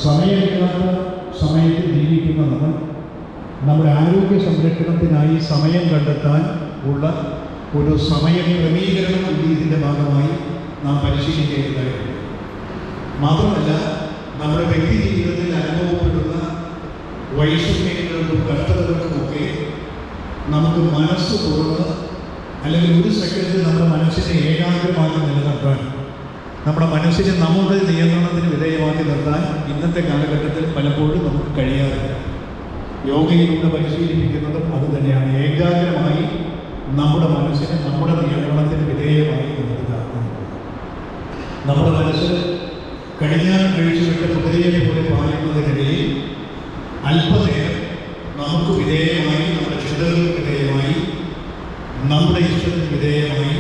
സമയമില്ലാത്ത സമയത്ത് ജീവിക്കുന്ന നമ്മൾ നമ്മുടെ ആരോഗ്യ സംരക്ഷണത്തിനായി സമയം കണ്ടെത്താൻ ഉള്ള ഒരു സമയ ക്രമീകരണം കൂടി ഇതിൻ്റെ ഭാഗമായി നാം പരിശീലിക്കേണ്ടതായിട്ടുണ്ട്. മാത്രമല്ല, നമ്മുടെ വ്യക്തി ജീവിതത്തിൽ അനുഭവപ്പെടുന്ന വൈഷമ്യങ്ങൾക്കും കഷ്ടതകൾക്കുമൊക്കെ നമുക്ക് മനസ്സ് തുറന്ന് അല്ലെങ്കിൽ ഒരു സെക്കൻഡിൽ നമ്മുടെ മനസ്സിനെ ഏകാഗ്രമാക്കി നിലനിർത്താൻ, നമ്മുടെ മനസ്സിനെ നമ്മുടെ നിയന്ത്രണത്തിന് വിധേയമാക്കി നിർത്താൻ ഇന്നത്തെ കാലഘട്ടത്തിൽ പലപ്പോഴും നമുക്ക് കഴിയാറില്ല. യോഗയിലൂടെ പരിശീലിപ്പിക്കുന്നതും അതുതന്നെയാണ്. ഏകാഗ്രമായി നമ്മുടെ മനസ്സിനെ നമ്മുടെ നിയന്ത്രണത്തിന് വിധേയമായി നിർത്തുക. നമ്മുടെ മനസ്സ് കടിഞ്ഞാൻ കഴിച്ചുവിട്ട കുതിരയെ പോലെ പാലിക്കുന്നതിനിടയിൽ അല്പനേരം നമുക്ക് വിധേയമായി, നമ്മുടെ ചിന്തകൾക്ക് വിധേയമായി, നമ്മുടെ ഇഷ്ടത്തിന് വിധേയമായി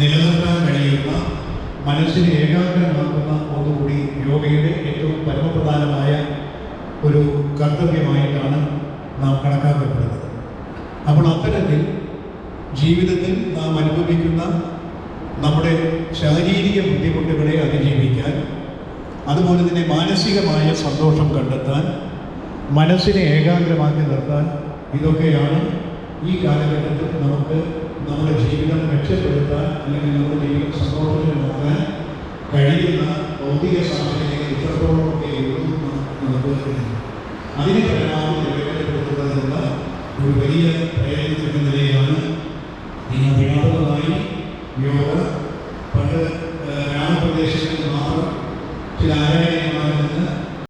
നിലനിർത്താൻ കഴിയുന്ന മനസ്സിനെ ഏകാഗ്രമാക്കുന്ന ഒന്നുകൂടി യോഗയുടെ ഏറ്റവും പരമപ്രധാനമായ ഒരു കർത്തവ്യമായിട്ടാണ് നാം കണക്കാക്കപ്പെടുന്നത്. അപ്പോൾ അത്തരത്തിൽ ജീവിതത്തിൽ നാം അനുഭവിക്കുന്ന നമ്മുടെ ശാരീരിക ബുദ്ധിമുട്ടുകളെ അതിജീവിക്കാൻ, അതുപോലെ തന്നെ മാനസികമായ സന്തോഷം കണ്ടെത്താൻ, മനസ്സിനെ ഏകാഗ്രമാക്കി നിർത്താൻ, ഇതൊക്കെയാണ് ഈ കാലഘട്ടത്തിൽ നമുക്ക് നമ്മുടെ ജീവിതം മെച്ചപ്പെടുത്താൻ അല്ലെങ്കിൽ നമ്മുടെ ജീവിതം സന്തോഷകരമാക്കാൻ കഴിയുന്ന ഭൗതിക സാഹചര്യങ്ങൾ ഇത്രത്തോളമൊക്കെ നമുക്ക് അതിനെ പരമാവധി പ്രയോജനപ്പെടുത്തുന്നതിനുള്ള ഒരു വലിയ പ്രയത്നത്തിൻ്റെ നിലയിലാണ് ഈ വ്യാപകമായി യോഗ